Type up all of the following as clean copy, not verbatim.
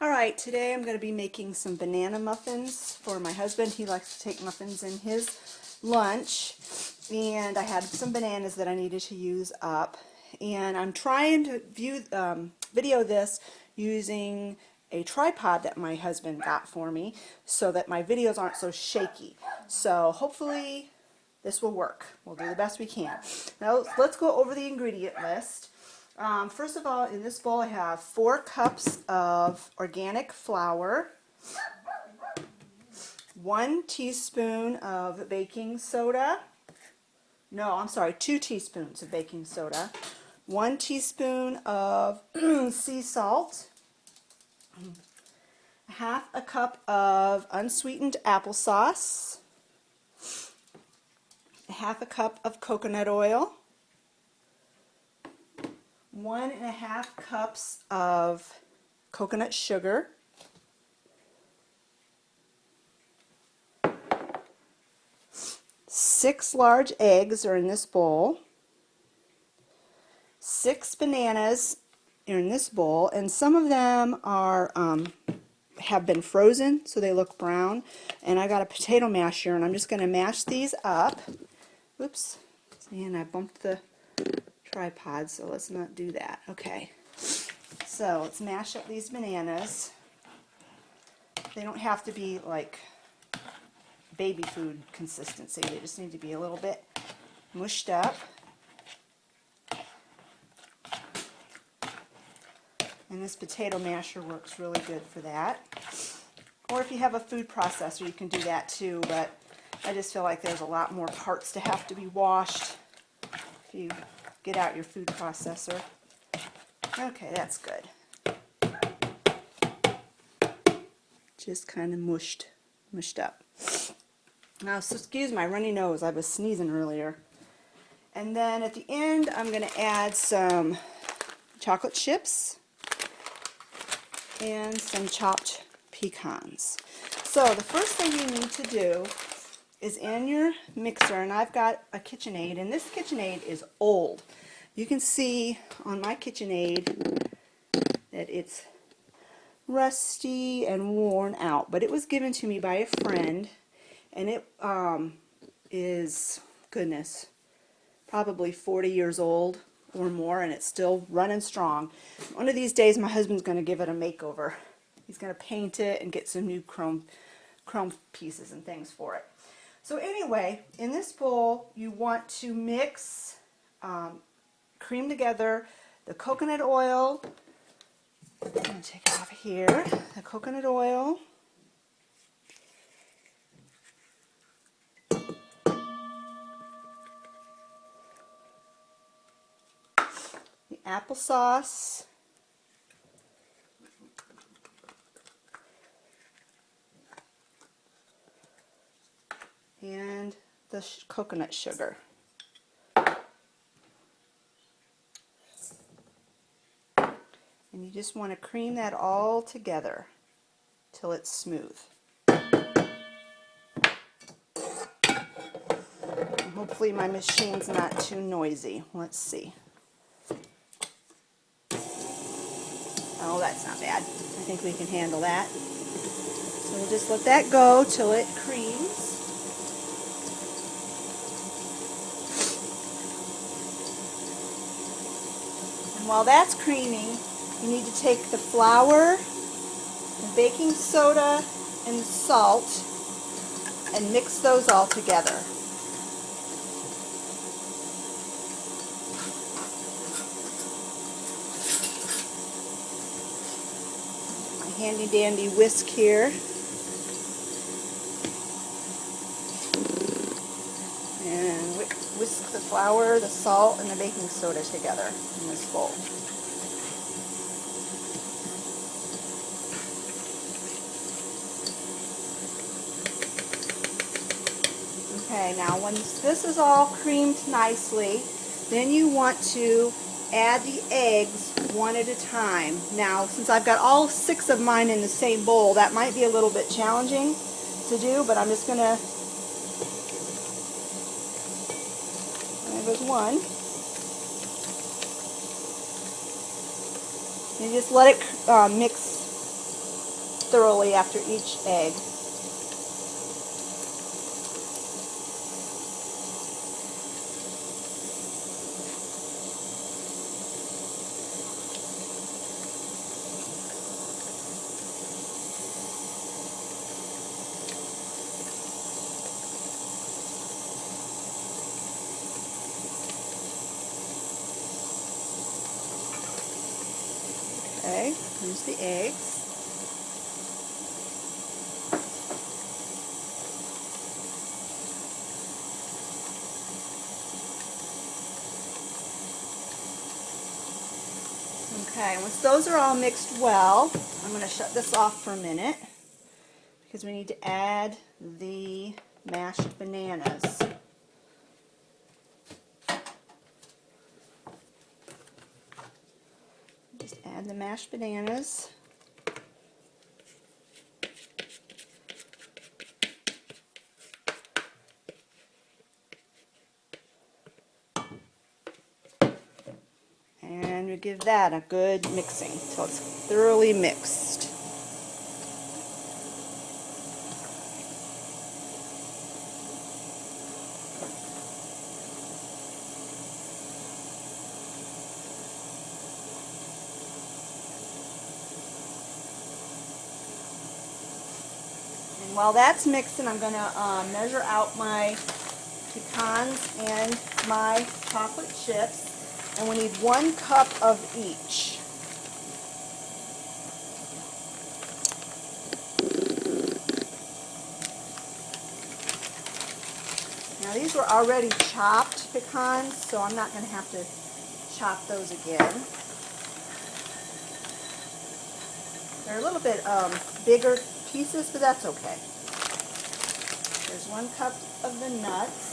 Alright, today I'm going to be making some banana muffins for my husband. He likes to take muffins in his lunch, and I had some bananas that I needed to use up, and I'm trying to video this using a tripod that my husband got for me so that my videos aren't so shaky. So hopefully this will work. We'll do the best we can. Now let's go over the ingredient list. First of all, in this bowl I have 4 cups of organic flour, 1 teaspoon of baking soda, no, I'm sorry, 2 teaspoons of baking soda, 1 teaspoon of sea salt, half a cup of unsweetened applesauce, half a cup of coconut oil, 1.5 cups of coconut sugar, 6 large eggs are in this bowl, 6 bananas are in this bowl, and some of them are have been frozen, so they look brown. And I got a potato masher, and I'm just going to mash these up. Oops, and I bumped the tripod, so let's not do that. Okay, so let's mash up these bananas. They don't have to be like baby food consistency. They just need to be a little bit mushed up. And this potato masher works really good for that. Or if you have a food processor, you can do that too, but I just feel like there's a lot more parts to have to be washed if you get out your food processor. Okay, that's good. Just kind of mushed up. Now, so excuse my runny nose. I was sneezing earlier. And then at the end, I'm going to add some chocolate chips and some chopped pecans. So the first thing you need to do is in your mixer, and I've got a KitchenAid, and this KitchenAid is old. You can see on my KitchenAid that it's rusty and worn out, but it was given to me by a friend, and it is, goodness, probably 40 years old or more, and it's still running strong. One of these days my husband's going to give it a makeover. He's going to paint it and get some new chrome pieces and things for it. So anyway, in this bowl you want to mix, cream together the coconut oil. I'm going to take it off here. The coconut oil, the applesauce, and the coconut sugar. And you just want to cream that all together till it's smooth. And hopefully my machine's not too noisy. Let's see. Oh, that's not bad. I think we can handle that. So we'll just let that go till it creams. And while that's creaming, you need to take the flour, the baking soda, and the salt and mix those all together. My handy dandy whisk here. And whisk the flour, the salt, and the baking soda together in this bowl. Okay, now once this is all creamed nicely, then you want to add the eggs one at a time. Now, since I've got all 6 of mine in the same bowl, that might be a little bit challenging to do, but I'm just going to, there goes one. You just let it mix thoroughly after each egg. Okay, here's the eggs. Okay, once those are all mixed well, I'm going to shut this off for a minute because we need to add the mashed bananas. Just add the mashed bananas. And we give that a good mixing until it's thoroughly mixed. And while that's mixing, I'm going to measure out my pecans and my chocolate chips. And we need 1 cup of each. Now these were already chopped pecans, so I'm not going to have to chop those again. They're a little bit bigger pieces, but that's okay. There's 1 cup of the nuts.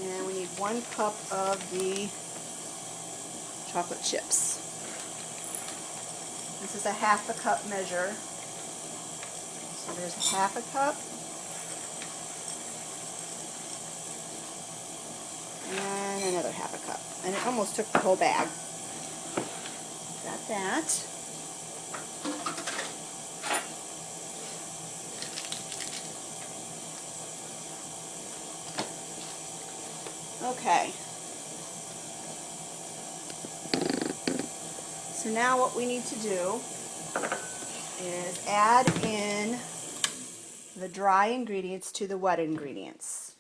And we need 1 cup of the chocolate chips. This is a 1/2 cup measure. So there's 1/2 cup. And another 1/2 cup. And it almost took the whole bag. Got that. Okay. So now what we need to do is add in the dry ingredients to the wet ingredients.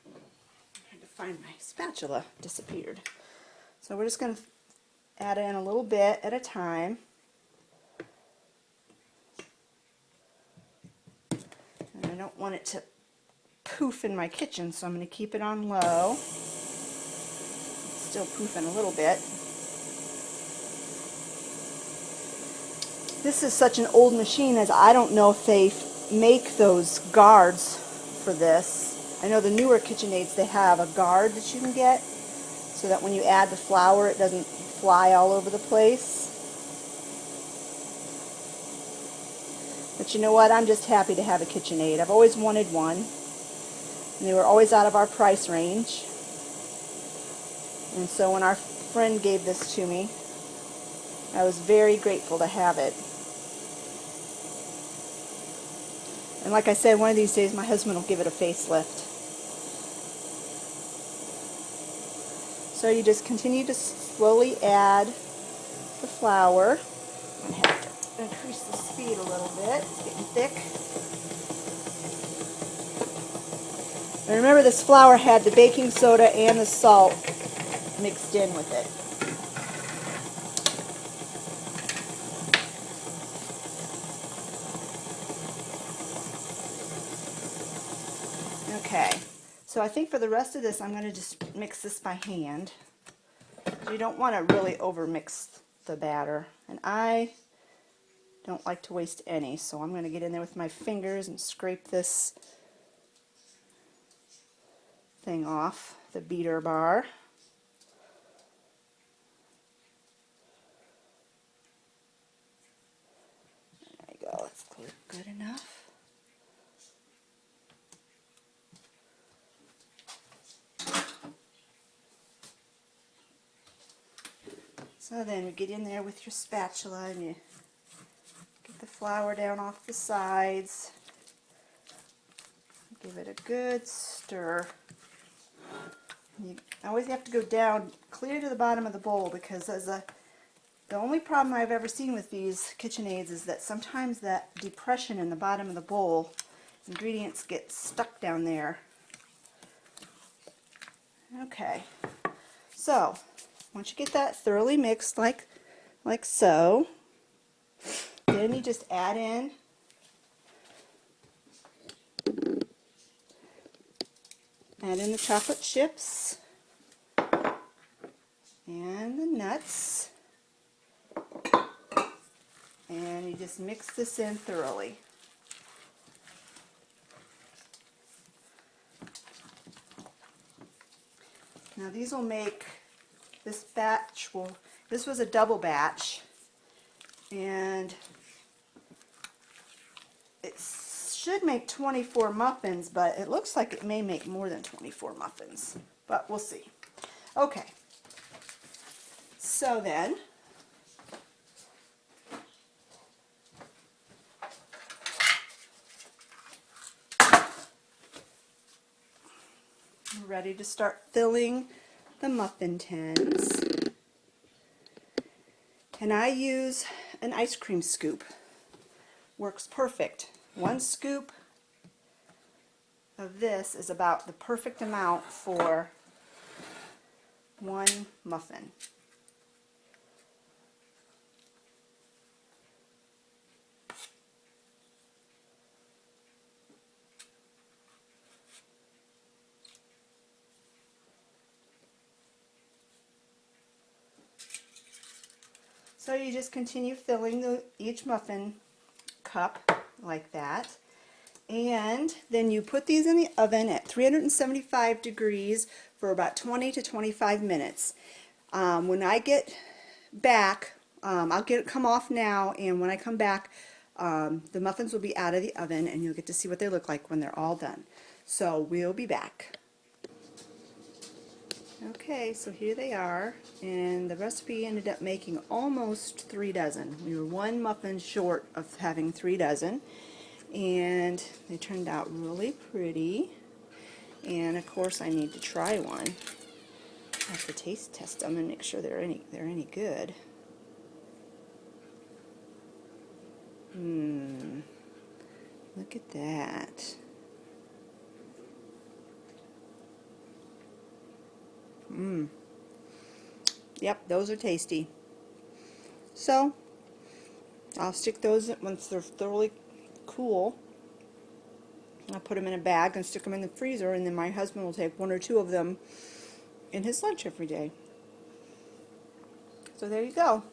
I had to find my spatula, disappeared. So we're just going to add in a little bit at a time. And I don't want it to poof in my kitchen, so I'm going to keep it on low. It's still poofing a little bit. This is such an old machine, as I don't know if they make those guards for this. I know the newer KitchenAids, they have a guard that you can get so that when you add the flour it doesn't fly all over the place. But you know what, I'm just happy to have a KitchenAid. I've always wanted one, and they were always out of our price range. And so when our friend gave this to me, I was very grateful to have it. And like I said, one of these days my husband will give it a facelift. So you just continue to slowly add the flour. I'm going to have to increase the speed a little bit. It's getting thick. And remember, this flour had the baking soda and the salt mixed in with it. Okay, so I think for the rest of this I'm going to just mix this by hand. You don't want to really overmix the batter, and I don't like to waste any, so I'm going to get in there with my fingers and scrape this thing off the beater bar. There we go. That's good enough. So then you get in there with your spatula and you get the flour down off the sides. Give it a good stir. You always have to go down clear to the bottom of the bowl, because the only problem I've ever seen with these KitchenAids is that sometimes that depression in the bottom of the bowl, ingredients get stuck down there. Okay, so once you get that thoroughly mixed like so, then you just add in the chocolate chips and the nuts, and you just mix this in thoroughly. Now these will make this batch, this was a double batch, and it should make 24 muffins, but it looks like it may make more than 24 muffins, but we'll see. Okay, so then we're ready to start filling the muffin tins. And I use an ice cream scoop. Works perfect. 1 scoop of this is about the perfect amount for 1 muffin. So you just continue filling each muffin cup like that, and then you put these in the oven at 375 degrees for about 20 to 25 minutes. When I get back, I'll come off now, and when I come back, the muffins will be out of the oven, and you'll get to see what they look like when they're all done. So we'll be back. Okay, so here they are, and the recipe ended up making almost 3 dozen. We were 1 muffin short of having 3 dozen, and they turned out really pretty. And of course I need to try one. I have to taste test them and make sure they're any good. Look at that. Yep, those are tasty. So I'll stick those once they're thoroughly cool. I'll put them in a bag and stick them in the freezer, and then my husband will take 1 or 2 of them in his lunch every day. So there you go.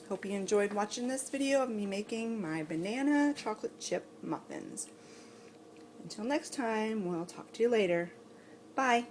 Hope you enjoyed watching this video of me making my banana chocolate chip muffins. Until next time, we'll talk to you later. Bye.